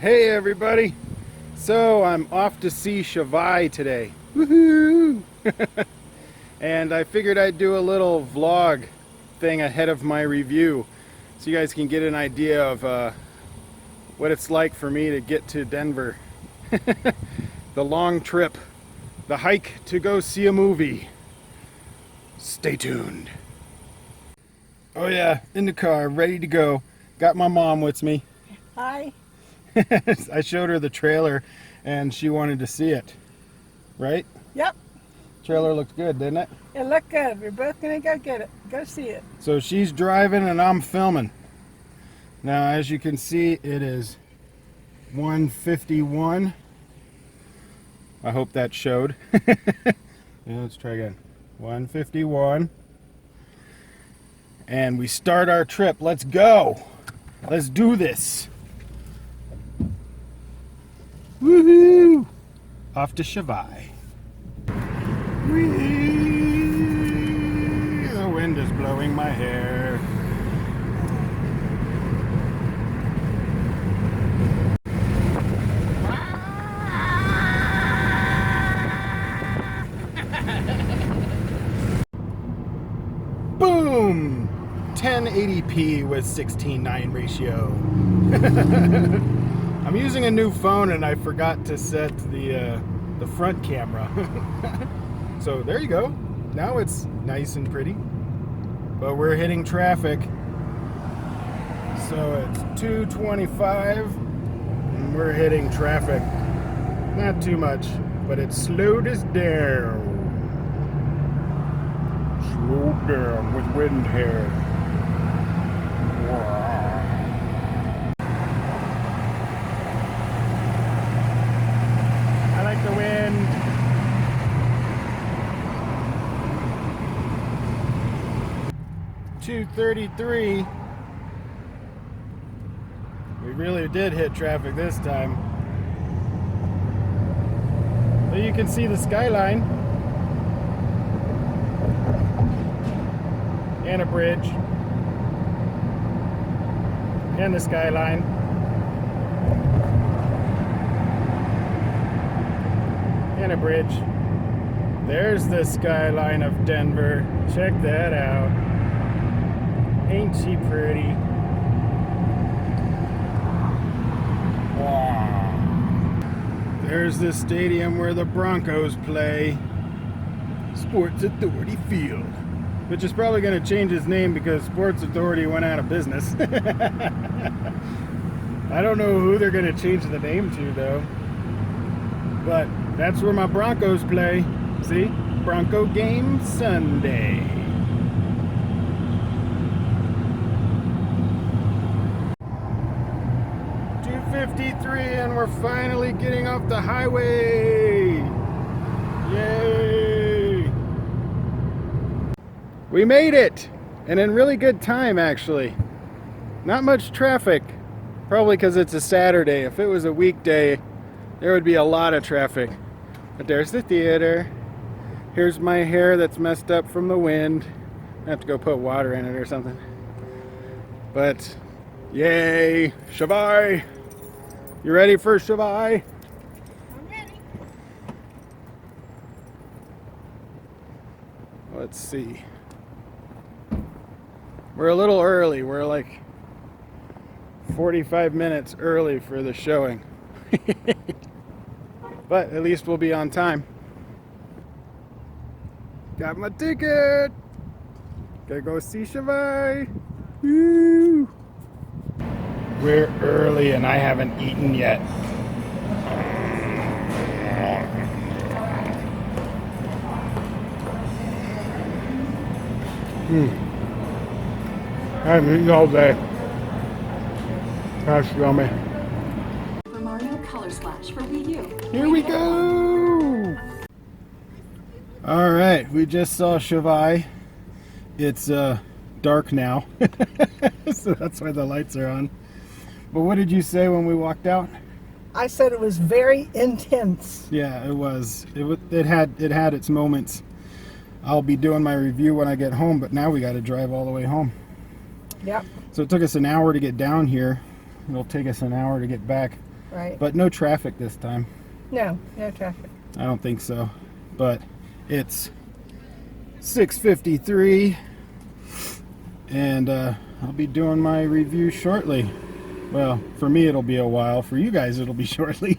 Hey everybody! So I'm off to see Shivaay today. Woohoo! And I figured I'd do a little vlog thing ahead of my review so you guys can get an idea of what it's like for me to get to Denver. The long trip, the hike to go see a movie. Stay tuned. Oh yeah, in the car, ready to go. Got my mom with me. Hi. I showed her the trailer and she wanted to see it, right? Yep. Trailer looked good, didn't it? It looked good. We're both going to go get it. Go see it. So she's driving and I'm filming. Now, as you can see, it is 1:51. I hope that showed. Yeah, let's try again. 1:51. And we start our trip. Let's go. Let's do this. Woohoo! Off to Shivaay. Whee! The wind is blowing my hair. Boom! 1080p with 16:9 ratio. I'm using a new phone and I forgot to set the front camera. So there you go. Now it's nice and pretty. But we're hitting traffic. So it's 2:25 and we're hitting traffic. Not too much, but it slowed us down. Slowed down with wind hair. Wow. The wind. $2.33. We really did hit traffic this time. But you can see the skyline and a bridge and the skyline. And a bridge. There's the skyline of Denver. Check that out. Ain't she pretty? Wow. There's the stadium where the Broncos play. Sports Authority Field. Which is probably going to change its name because Sports Authority went out of business. I don't know who they're going to change the name to though. But that's where my Broncos play. See? Bronco game Sunday. $2.53 and we're finally getting off the highway. Yay! We made it! And in really good time actually. Not much traffic. Probably because it's a Saturday. If it was a weekday, there would be a lot of traffic. But there's the theater. Here's my hair that's messed up from the wind. I have to go put water in it or something. But, yay! Shivaay! You ready for Shivaay? I'm ready. Let's see. We're a little early. We're like 45 minutes early for the showing. But at least we'll be on time. Got my ticket. Gotta go see Shivaay. Woo! We're early and I haven't eaten yet. I haven't eaten all day. That's yummy. Here we go! Alright, we just saw Shivaay. It's dark now. So that's why the lights are on. But what did you say when we walked out? I said it was very intense. Yeah, it was. It had its moments. I'll be doing my review when I get home, but now we got to drive all the way home. Yep. So it took us an hour to get down here. It'll take us an hour to get back. Right. But no traffic this time. No traffic. I don't think so. But it's 6:53, and I'll be doing my review shortly. Well, for me it'll be a while. For you guys it'll be shortly.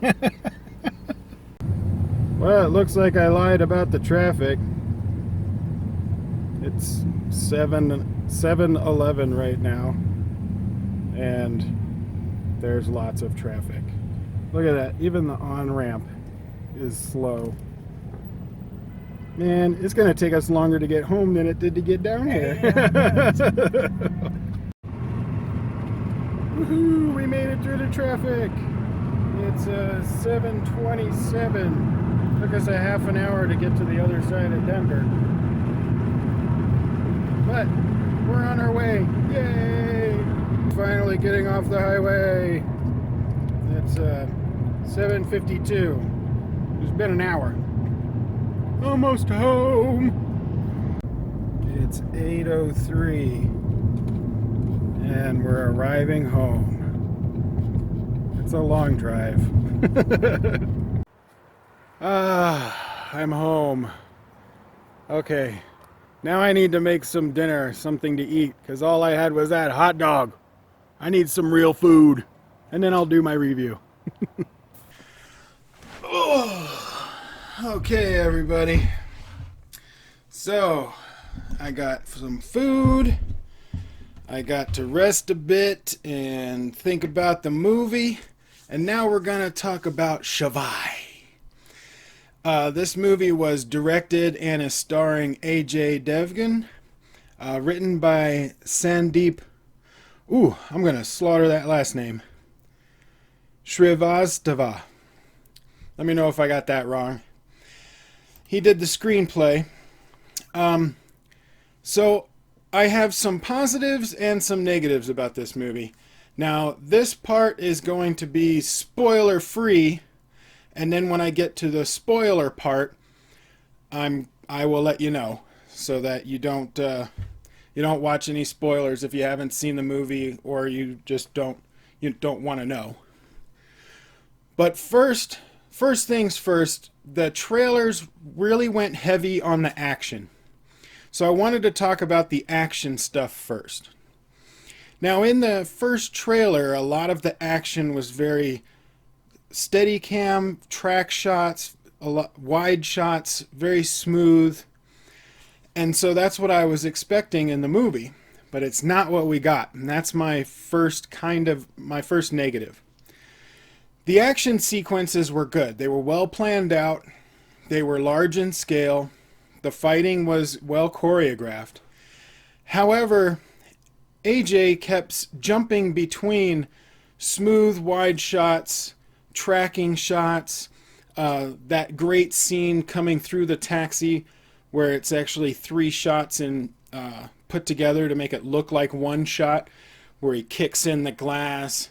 Well, it looks like I lied about the traffic. It's 7:11 right now, and there's lots of traffic. Look at that. Even the on-ramp is slow. Man, it's going to take us longer to get home than it did to get down here. Woohoo! We made it through the traffic. It's 7:27. Took us a half an hour to get to the other side of Denver. But we're on our way. Yay! Finally getting off the highway. It's 7:52. It's been an hour. Almost home. It's 8:03. And we're arriving home. It's a long drive. I'm home. Okay. Now I need to make some dinner, something to eat, because all I had was that hot dog. I need some real food. And then I'll do my review. Oh, okay, everybody. So, I got some food. I got to rest a bit and think about the movie. And now we're going to talk about Shivaay. This movie was directed and is starring AJ Devgan, written by Sandeep. Ooh, I'm going to slaughter that last name. Shrivastava. Let me know if I got that wrong. He did the screenplay. So I have some positives and some negatives about this movie. Now, this part is going to be spoiler free. And then when I get to the spoiler part, I will let you know, so that you don't watch any spoilers if you haven't seen the movie, or you just don't want to know. But first things first, the trailers really went heavy on the action. So I wanted to talk about the action stuff first. Now, in the first trailer, a lot of the action was very steady cam, track shots, a lot wide shots, very smooth. And so that's what I was expecting in the movie, but it's not what we got. And that's my first negative. The action sequences were good. They were well planned out. They were large in scale. The fighting was well choreographed. However, AJ kept jumping between smooth wide shots, tracking shots, that great scene coming through the taxi where it's actually 3 shots put together to make it look like one shot, where he kicks in the glass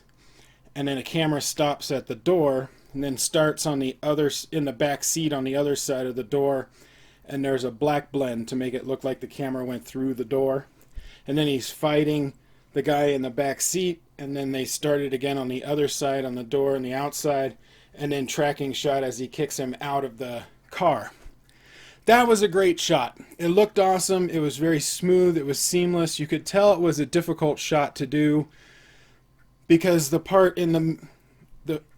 and then a camera stops at the door and then starts in the back seat on the other side of the door, and there's a black blend to make it look like the camera went through the door, and then he's fighting the guy in the back seat, and then they started again on the other side on the door and the outside, and then tracking shot as he kicks him out of the car. That was a great shot. It looked awesome. It was very smooth. It was seamless. You could tell it was a difficult shot to do, because the part in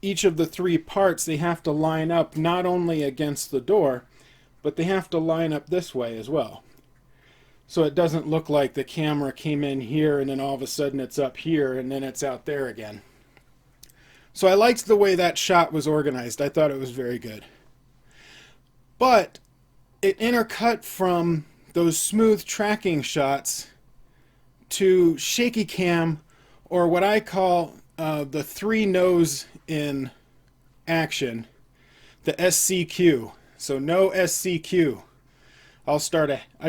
each of the 3 parts, they have to line up not only against the door, but they have to line up this way as well. So it doesn't look like the camera came in here and then all of a sudden it's up here and then it's out there again. So I liked the way that shot was organized. I thought it was very good. But it intercut from those smooth tracking shots to shaky cam, or what I call the 3 nose in action, the SCQ. So no SCQ. I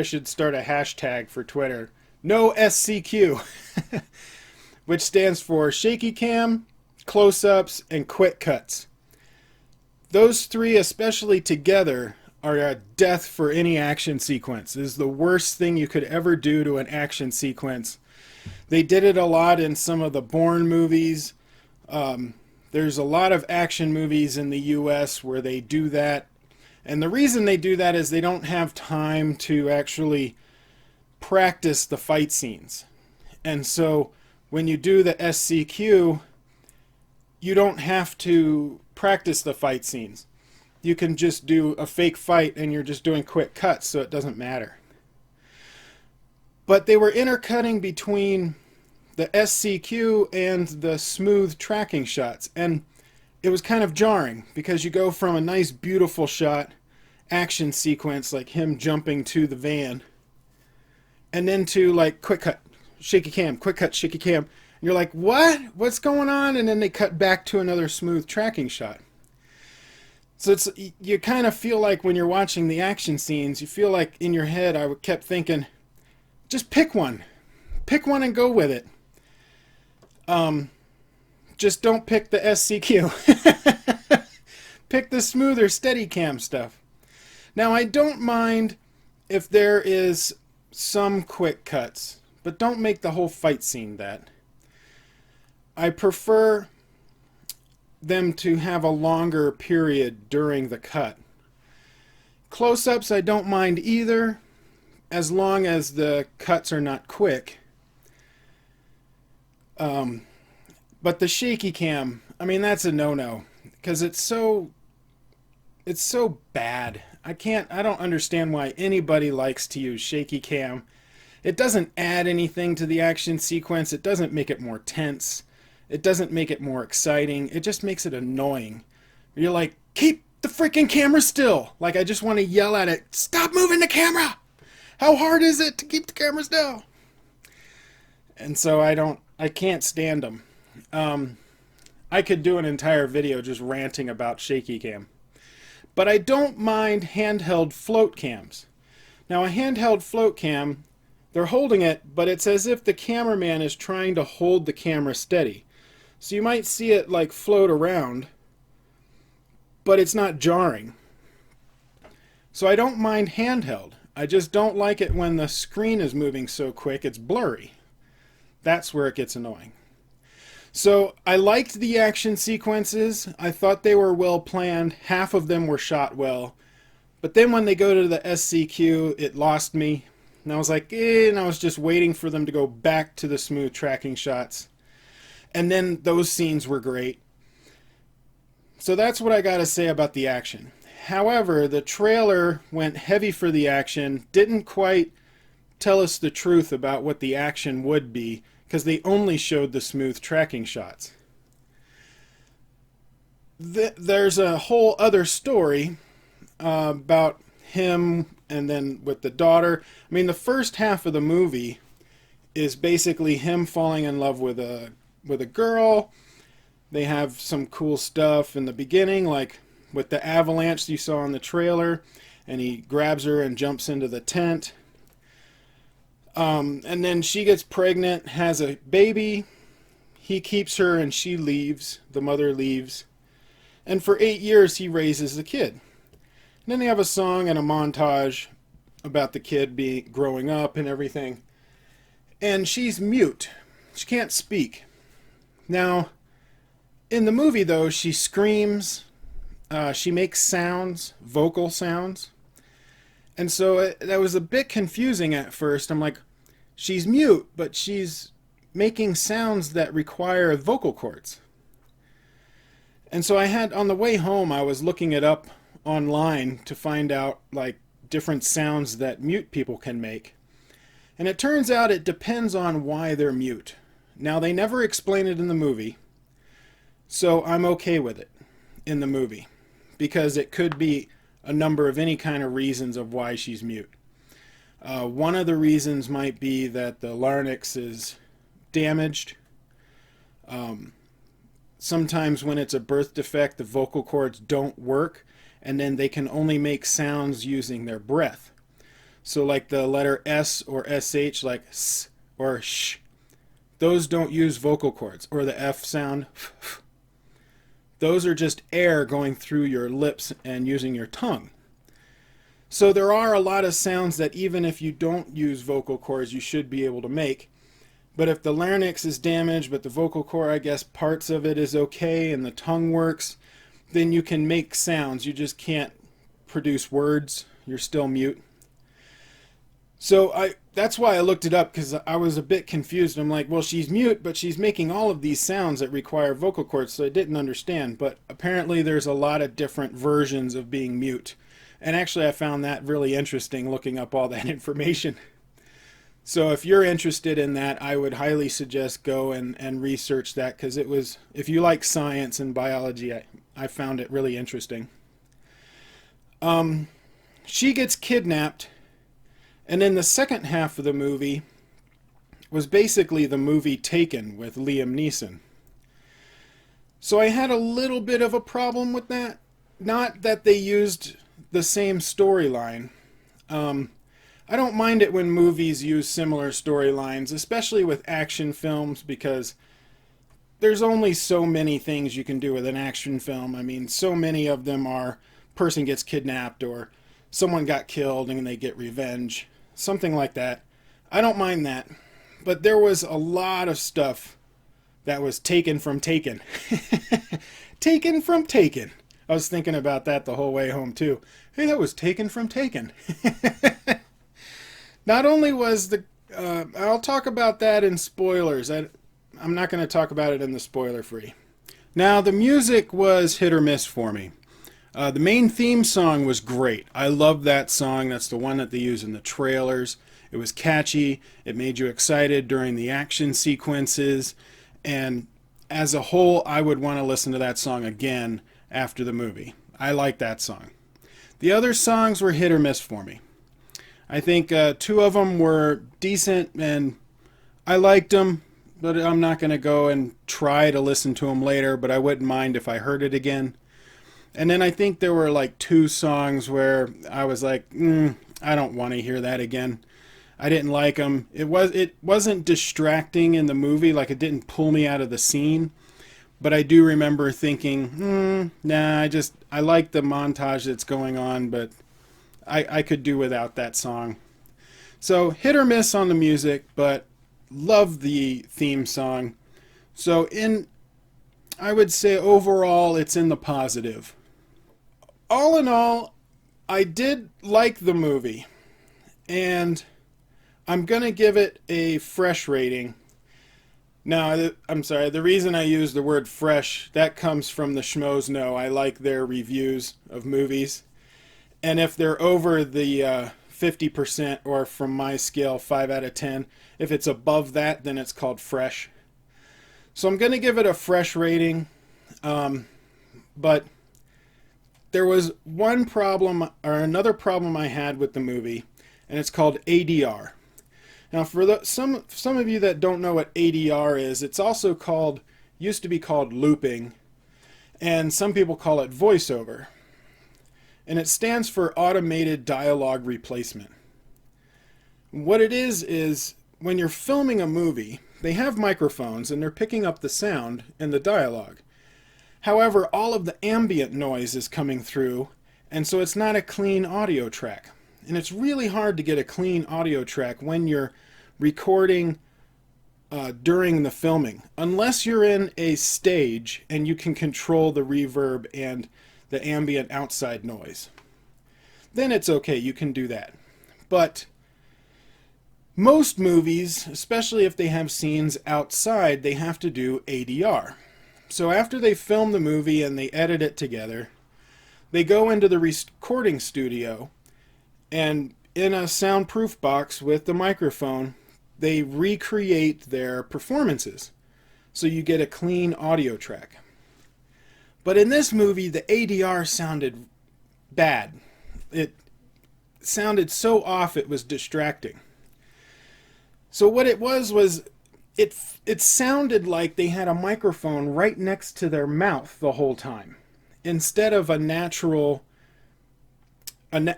should start a hashtag for Twitter. No SCQ. Which stands for shaky cam, close-ups, and quick cuts. Those 3, especially together, are a death for any action sequence. It is the worst thing you could ever do to an action sequence. They did it a lot in some of the Bourne movies. There's a lot of action movies in the US where they do that. And the reason they do that is they don't have time to actually practice the fight scenes. And so when you do the SCQ, you don't have to practice the fight scenes. You can just do a fake fight and you're just doing quick cuts, so it doesn't matter. But they were intercutting between the SCQ and the smooth tracking shots, and it was kind of jarring because you go from a nice beautiful shot action sequence like him jumping to the van, and then to like quick cut shaky cam, quick cut shaky cam, and you're like, what's going on? And then they cut back to another smooth tracking shot. So it's, you kind of feel like when you're watching the action scenes, you feel like in your head I kept thinking, just pick one and go with it. Just don't pick the SCQ. Pick the smoother Steadicam stuff. Now, I don't mind if there is some quick cuts, but don't make the whole fight scene that. I prefer them to have a longer period during the cut. Close-ups I don't mind either, as long as the cuts are not quick. But the shaky cam, I mean, that's a no-no, because it's so bad. I don't understand why anybody likes to use shaky cam. It doesn't add anything to the action sequence. It doesn't make it more tense. It doesn't make it more exciting. It just makes it annoying. You're like, keep the freaking camera still. Like, I just want to yell at it, stop moving the camera! How hard is it to keep the camera still? And so I can't stand them. I could do an entire video just ranting about shaky cam. But I don't mind handheld float cams. Now, a handheld float cam, they're holding it, but it's as if the cameraman is trying to hold the camera steady. So you might see it like float around, but it's not jarring. So I don't mind handheld. I just don't like it when the screen is moving so quick it's blurry. That's where it gets annoying. So I liked the action sequences. I thought they were well planned. Half of them were shot well. But then when they go to the SCQ, it lost me. And I was like, and I was just waiting for them to go back to the smooth tracking shots. And then those scenes were great. So that's what I got to say about the action. However, the trailer went heavy for the action, didn't quite tell us the truth about what the action would be, because they only showed the smooth tracking shots. There's a whole other story about him and then with the daughter. I mean, the first half of the movie is basically him falling in love with a girl. They have some cool stuff in the beginning, like with the avalanche you saw in the trailer, and he grabs her and jumps into the tent. And then she gets pregnant, has a baby. He keeps her and she leaves. The mother leaves. And for 8 years he raises the kid. And then they have a song and a montage about the kid growing up and everything. And she's mute. She can't speak. Now, in the movie though, she screams. She makes sounds, vocal sounds. And so that was a bit confusing at first. I'm like, she's mute, but she's making sounds that require vocal cords. And so on the way home, I was looking it up online to find out like different sounds that mute people can make. And it turns out it depends on why they're mute. Now, they never explain it in the movie, so I'm okay with it in the movie, because it could be a number of any kind of reasons of why she's mute. One of the reasons might be that the larynx is damaged. Sometimes when it's a birth defect, the vocal cords don't work, and then they can only make sounds using their breath. So like the letter S or SH, like S or sh, those don't use vocal cords. Or the F sound, those are just air going through your lips and using your tongue. So there are a lot of sounds that even if you don't use vocal cords, you should be able to make. But if the larynx is damaged, but the vocal cord, I guess parts of it is okay and the tongue works, then you can make sounds. You just can't produce words. You're still mute. So that's why I looked it up, because I was a bit confused. I'm like, well, she's mute, but she's making all of these sounds that require vocal cords, so I didn't understand. But apparently there's a lot of different versions of being mute. And actually I found that really interesting, looking up all that information. So if you're interested in that, I would highly suggest go and research that, because it was, if you like science and biology, I found it really interesting. She gets kidnapped. And then the second half of the movie was basically the movie Taken with Liam Neeson. So I had a little bit of a problem with that. Not that they used the same storyline. I don't mind it when movies use similar storylines, especially with action films, because there's only so many things you can do with an action film. I mean, so many of them are person gets kidnapped or someone got killed and they get revenge. Something like that. I don't mind that. But there was a lot of stuff that was taken from Taken. Taken from Taken. I was thinking about that the whole way home too. Hey, that was taken from Taken. Not only was the... I'll talk about that in spoilers. I'm not going to talk about it in the spoiler free. Now, the music was hit or miss for me. The main theme song was great. I love that song. That's the one that they use in the trailers. It was catchy. It made you excited during the action sequences. And as a whole, I would want to listen to that song again after the movie. I like that song. The other songs were hit or miss for me. I think two of them were decent and I liked them, but I'm not going to go and try to listen to them later, but I wouldn't mind if I heard it again. And then I think there were like two songs where I was like, I don't want to hear that again. I didn't like them. It wasn't distracting in the movie, like it didn't pull me out of the scene. But I do remember thinking, nah, I like the montage that's going on, but I could do without that song. So hit or miss on the music, but love the theme song. So I would say overall it's in the positive. All in all, I did like the movie, and I'm going to give it a fresh rating. Now, I'm sorry, the reason I use the word fresh, that comes from the Schmoes Know. I like their reviews of movies, and if they're over the 50%, or from my scale, 5 out of 10, if it's above that, then it's called fresh. So I'm going to give it a fresh rating, but there was one problem, or another problem I had with the movie, and it's called ADR. Now, for some of you that don't know what ADR is, it's also used to be called looping, and some people call it voiceover. And it stands for automated dialogue replacement. What it is when you're filming a movie, they have microphones and they're picking up the sound and the dialogue. However, all of the ambient noise is coming through, and so it's not a clean audio track. And it's really hard to get a clean audio track when you're recording during the filming, unless you're in a stage and you can control the reverb and the ambient outside noise. Then it's okay, you can do that. But most movies, especially if they have scenes outside, they have to do ADR. So after they film the movie and they edit it together, they go into the recording studio, and in a soundproof box with the microphone, they recreate their performances. So you get a clean audio track. But in this movie, the ADR sounded bad. It sounded so off, it was distracting. So what it was it sounded like they had a microphone right next to their mouth the whole time, instead of a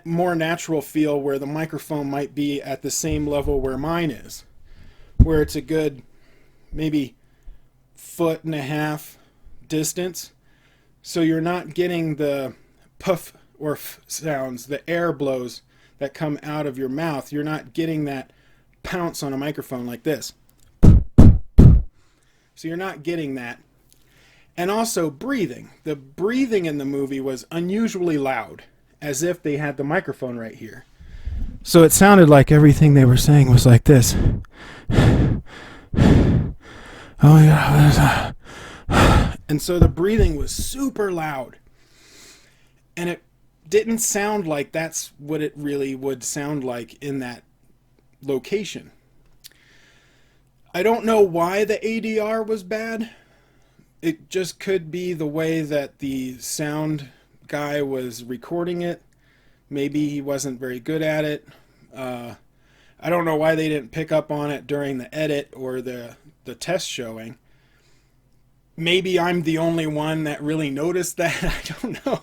more natural feel where the microphone might be at the same level where mine is, where it's a good maybe 1.5 foot distance. So you're not getting the puff or sounds, the air blows that come out of your mouth. You're not getting that pounce on a microphone like this. So you're not getting that. And also breathing. The breathing in the movie was unusually loud, as if they had the microphone right here. So it sounded like everything they were saying was like this. Oh my God. And so the breathing was super loud. And it didn't sound like that's what it really would sound like in that location. I don't know why the ADR was bad. It just could be the way that the sound guy was recording it. Maybe he wasn't very good at it. I don't know why they didn't pick up on it during the edit or the test showing. Maybe I'm the only one that really noticed that. I don't know.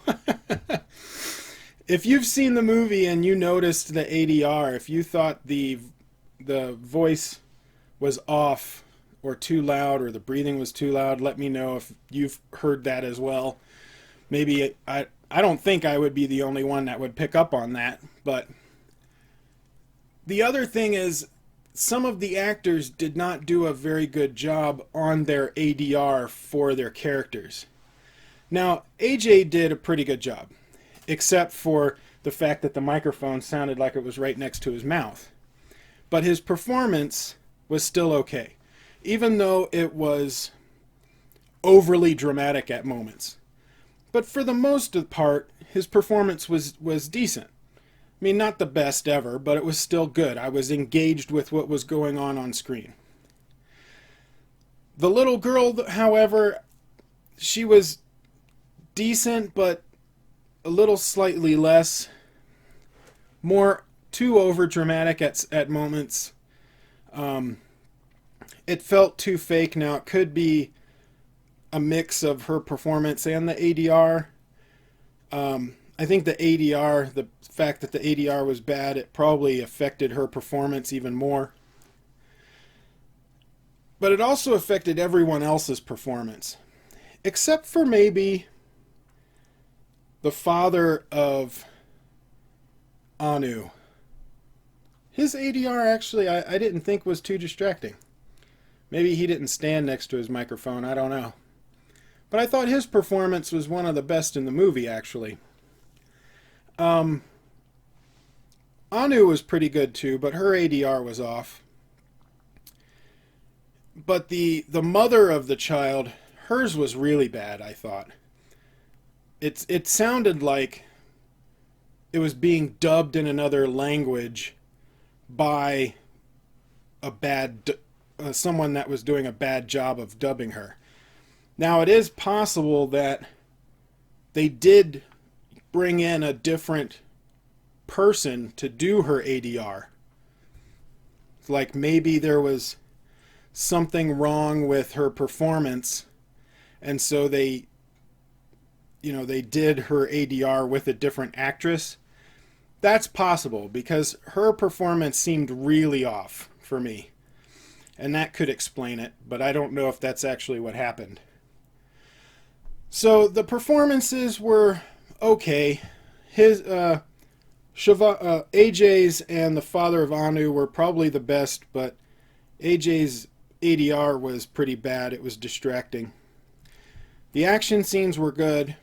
If you've seen the movie and you noticed the ADR, if you thought the voice was off or too loud or the breathing was too loud, let me know if you've heard that as well. Maybe I don't think I would be the only one that would pick up on that, but the other thing is some of the actors did not do a very good job on their ADR for their characters. Now, AJ did a pretty good job, except for the fact that the microphone sounded like it was right next to his mouth. But his performance was still okay, even though it was overly dramatic at moments. But for the most part, his performance was decent. I mean, not the best ever, but it was still good. I was engaged with what was going on screen. The little girl, however, she was decent, but a little slightly less. More too over dramatic at moments. It felt too fake. Now, it could be a mix of her performance and the ADR. I think the ADR, the fact that the ADR was bad, it probably affected her performance even more. But it also affected everyone else's performance, except for maybe the father of Anu. His ADR actually I didn't think was too distracting. Maybe he didn't stand next to his microphone, I don't know. But I thought his performance was one of the best in the movie, actually. Anu was pretty good too, but her ADR was off. But the mother of the child, hers was really bad, I thought. It sounded like it was being dubbed in another language by a bad someone that was doing a bad job of dubbing her. Now, it is possible that they did bring in a different person to do her ADR. Like maybe there was something wrong with her performance, and so they did her ADR with a different actress. That's possible, because her performance seemed really off for me. And that could explain it, but I don't know if that's actually what happened. So the performances were okay. His AJ's and the father of Anu were probably the best, but AJ's ADR was pretty bad. It was distracting. The action scenes were good.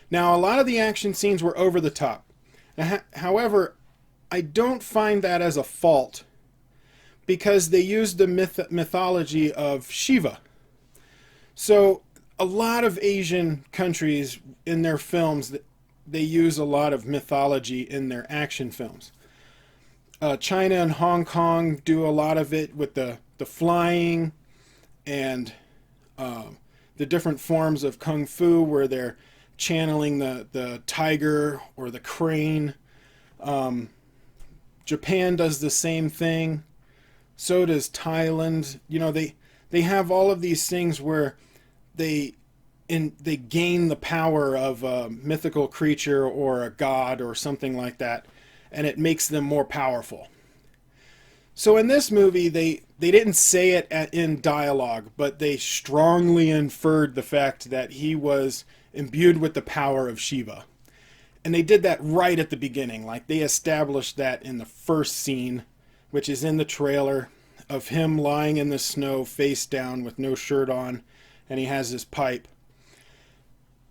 Now, a lot of the action scenes were over the top. However, I don't find that as a fault, because they used the mythology of Shiva. So a lot of Asian countries in their films, they use a lot of mythology in their action films. China and Hong Kong do a lot of it with the flying and the different forms of kung fu where they're channeling the tiger or the crane. Japan does the same thing. So does Thailand. They have all of these things where they gain the power of a mythical creature or a god or something like that, and it makes them more powerful. So in this movie, they didn't say it in dialogue, but they strongly inferred the fact that he was imbued with the power of Shiva. And they did that right at the beginning. Like, they established that in the first scene, which is in the trailer. of him lying in the snow face down with no shirt on, and he has his pipe.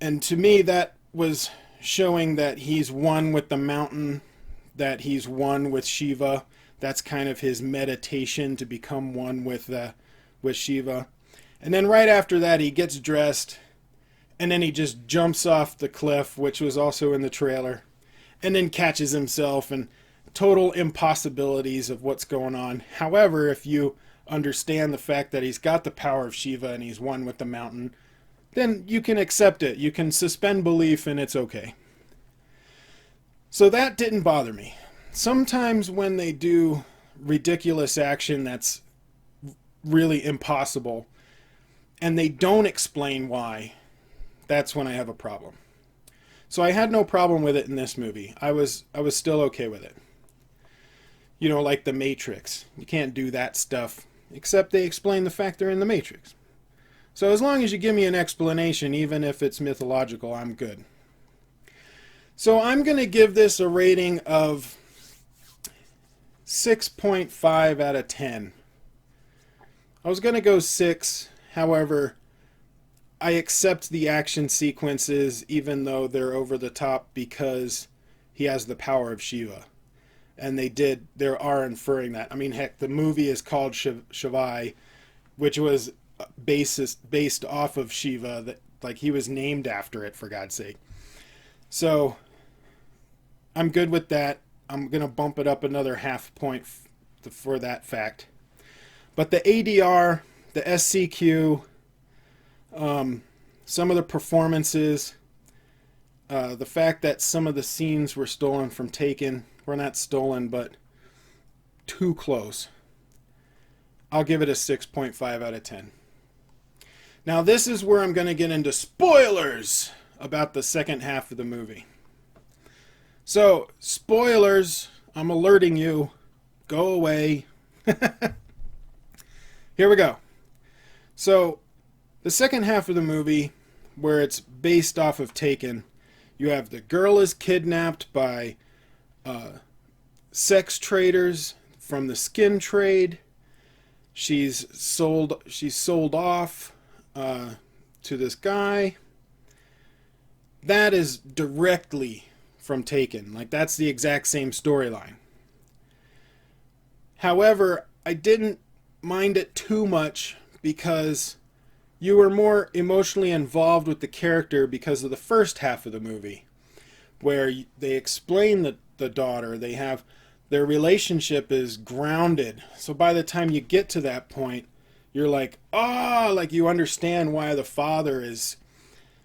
And to me, that was showing that he's one with the mountain, that he's one with Shiva. That's kind of his meditation to become one with Shiva. And then right after that, he gets dressed, and then he just jumps off the cliff, which was also in the trailer, and then catches himself, and total impossibilities of what's going on. However, if you understand the fact that he's got the power of Shiva and he's one with the mountain, then you can accept it. You can suspend belief and it's okay. So that didn't bother me. Sometimes when they do ridiculous action that's really impossible and they don't explain why, that's when I have a problem. So I had no problem with it in this movie. I was still okay with it. You know, like the Matrix. You can't do that stuff, except they explain the fact they're in the Matrix. So as long as you give me an explanation, even if it's mythological, I'm good. So I'm going to give this a rating of 6.5 out of 10. I was going to go 6, however, I accept the action sequences even though they're over the top because he has the power of Shiva. And they are inferring that. I mean, heck, the movie is called Shivaay, which was based off of Shiva, that like he was named after it, for God's sake. So I'm good with that. I'm going to bump it up another half point for that fact. But the ADR, the SCQ, some of the performances, the fact that some of the scenes were stolen from Taken, were not stolen, but too close. I'll give it a 6.5 out of 10. Now this is where I'm going to get into spoilers about the second half of the movie. So, spoilers, I'm alerting you. Go away. Here we go. So, the second half of the movie, where it's based off of Taken, you have the girl is kidnapped by sex traders from the skin trade. She's sold off to this guy. That is directly from Taken. Like, that's the exact same storyline. However, I didn't mind it too much because you were more emotionally involved with the character because of the first half of the movie, where they explain the daughter. They have their relationship is grounded. So by the time you get to that point, you're like, like you understand why the father is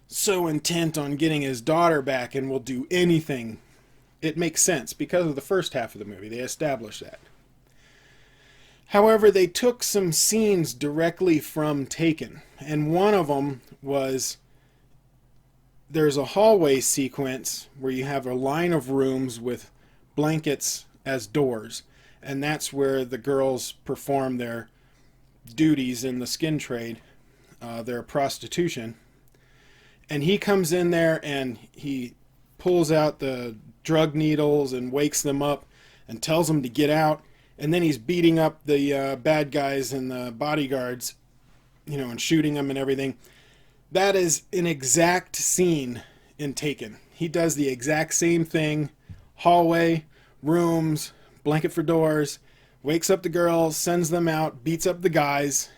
so intent on getting his daughter back and will do anything. It makes sense because of the first half of the movie. They established that. However, they took some scenes directly from Taken, and one of them was there's a hallway sequence where you have a line of rooms with blankets as doors, and that's where the girls perform their duties in the skin trade, their prostitution. And he comes in there and he pulls out the drug needles and wakes them up and tells them to get out. And then he's beating up the bad guys and the bodyguards, you know, and shooting them and everything. That is an exact scene in Taken. He does the exact same thing. Hallway, rooms, blanket for doors, wakes up the girls, sends them out, beats up the guys,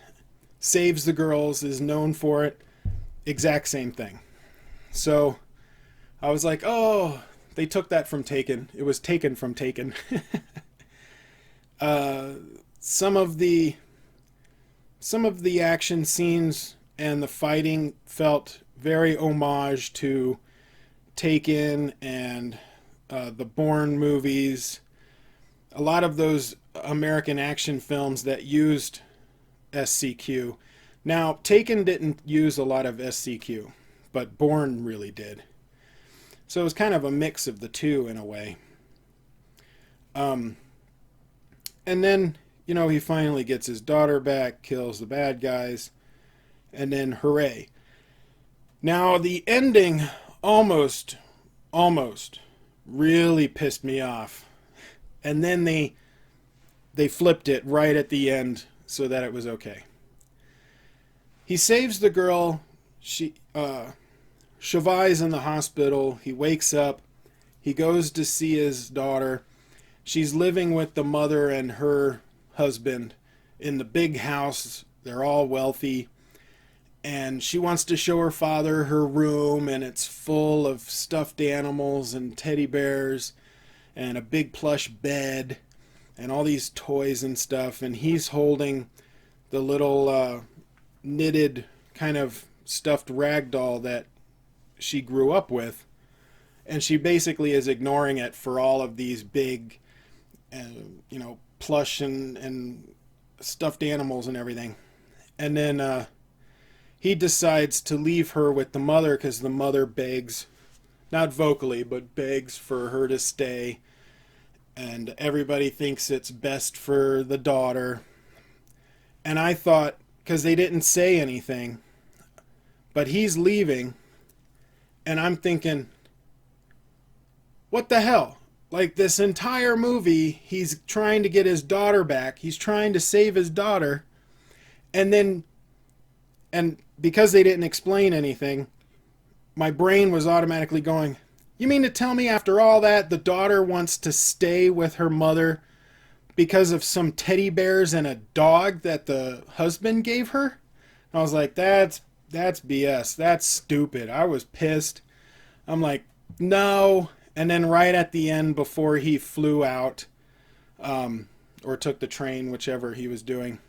saves the girls, is known for it. Exact same thing. So I was like, oh, they took that from Taken. It was taken from Taken. Some of the action scenes and the fighting felt very homage to Taken and the Bourne movies. A lot of those American action films that used SCQ. Now, Taken didn't use a lot of SCQ, but Bourne really did. So it was kind of a mix of the two in a way. And then, you know, he finally gets his daughter back, kills the bad guys, and then hooray. Now, the ending almost really pissed me off. And then they they flipped it right at the end so that it was okay. He saves the girl. Shivay's in the hospital. He wakes up. He goes to see his daughter. She's living with the mother and her husband in the big house. They're all wealthy. And she wants to show her father her room, and it's full of stuffed animals and teddy bears and a big plush bed and all these toys and stuff. And he's holding the little knitted kind of stuffed rag doll that she grew up with. And she basically is ignoring it for all of these big, plush and stuffed animals and everything. And then he decides to leave her with the mother because the mother begs, not vocally, but begs for her to stay. And everybody thinks it's best for the daughter. And I thought, because they didn't say anything, but he's leaving, and I'm thinking, what the hell? Like, this entire movie, he's trying to get his daughter back. He's trying to save his daughter. And because they didn't explain anything, my brain was automatically going, you mean to tell me after all that, the daughter wants to stay with her mother because of some teddy bears and a dog that the husband gave her? And I was like, that's BS. That's stupid. I was pissed. I'm like, no. And then right at the end, before he flew out, or took the train, whichever he was doing,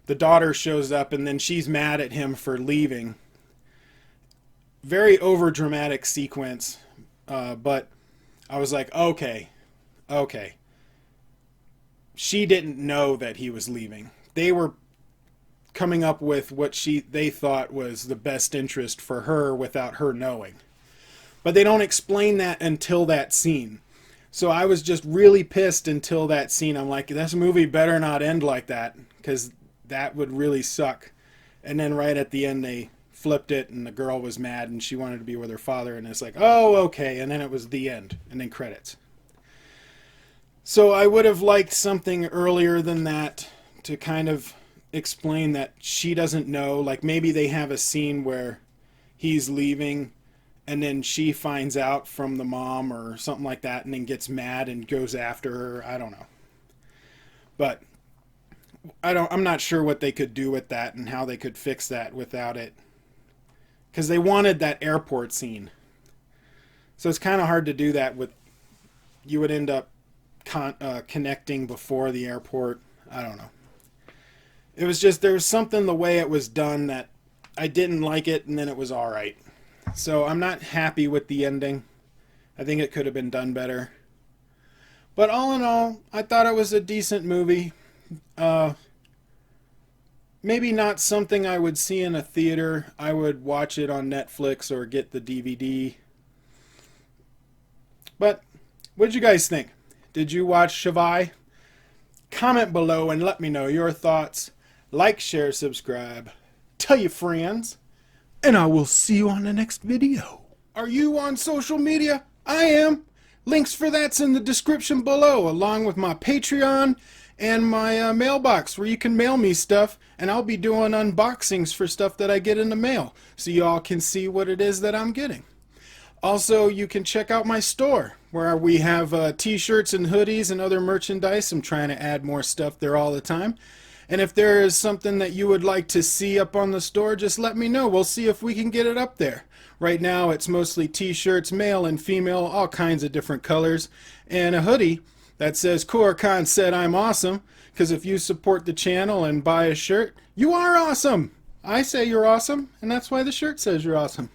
the daughter shows up, and then she's mad at him for leaving. Very overdramatic sequence, but I was like, okay. She didn't know that he was leaving. They were coming up with what they thought was the best interest for her without her knowing. But they don't explain that until that scene. So I was just really pissed until that scene. I'm like, this movie better not end like that, because that would really suck. And then right at the end, they flipped it, and the girl was mad, and she wanted to be with her father, and it's like, oh, okay. And then it was the end, and then credits. So I would have liked something earlier than that to kind of explain that she doesn't know. Like, maybe they have a scene where he's leaving, and then she finds out from the mom or something like that, and then gets mad and goes after her. I don't know. But I'm not sure what they could do with that and how they could fix that without it. Because they wanted that airport scene. So it's kind of hard to do that with... You would end up connecting before the airport. I don't know. It was just, there was something the way it was done that I didn't like it, and then it was alright. So I'm not happy with the ending. I think it could have been done better. But all in all, I thought it was a decent movie. Maybe not something I would see in a theater. I would watch it on Netflix or get the DVD. But what did you guys think? Did you watch Shivaay? Comment below and let me know your thoughts. Like, share, subscribe. Tell your friends. And I will see you on the next video. Are you on social media? I am. Links for that's in the description below, along with my Patreon and my mailbox where you can mail me stuff, and I'll be doing unboxings for stuff that I get in the mail so y'all can see what it is that I'm getting. Also, you can check out my store where we have t-shirts and hoodies and other merchandise. I'm trying to add more stuff there all the time. And if there is something that you would like to see up on the store, just let me know. We'll see if we can get it up there. Right now, it's mostly t-shirts, male and female, all kinds of different colors, and a hoodie that says Koricon said I'm awesome, because if you support the channel and buy a shirt, you are awesome. I say you're awesome, and that's why the shirt says you're awesome.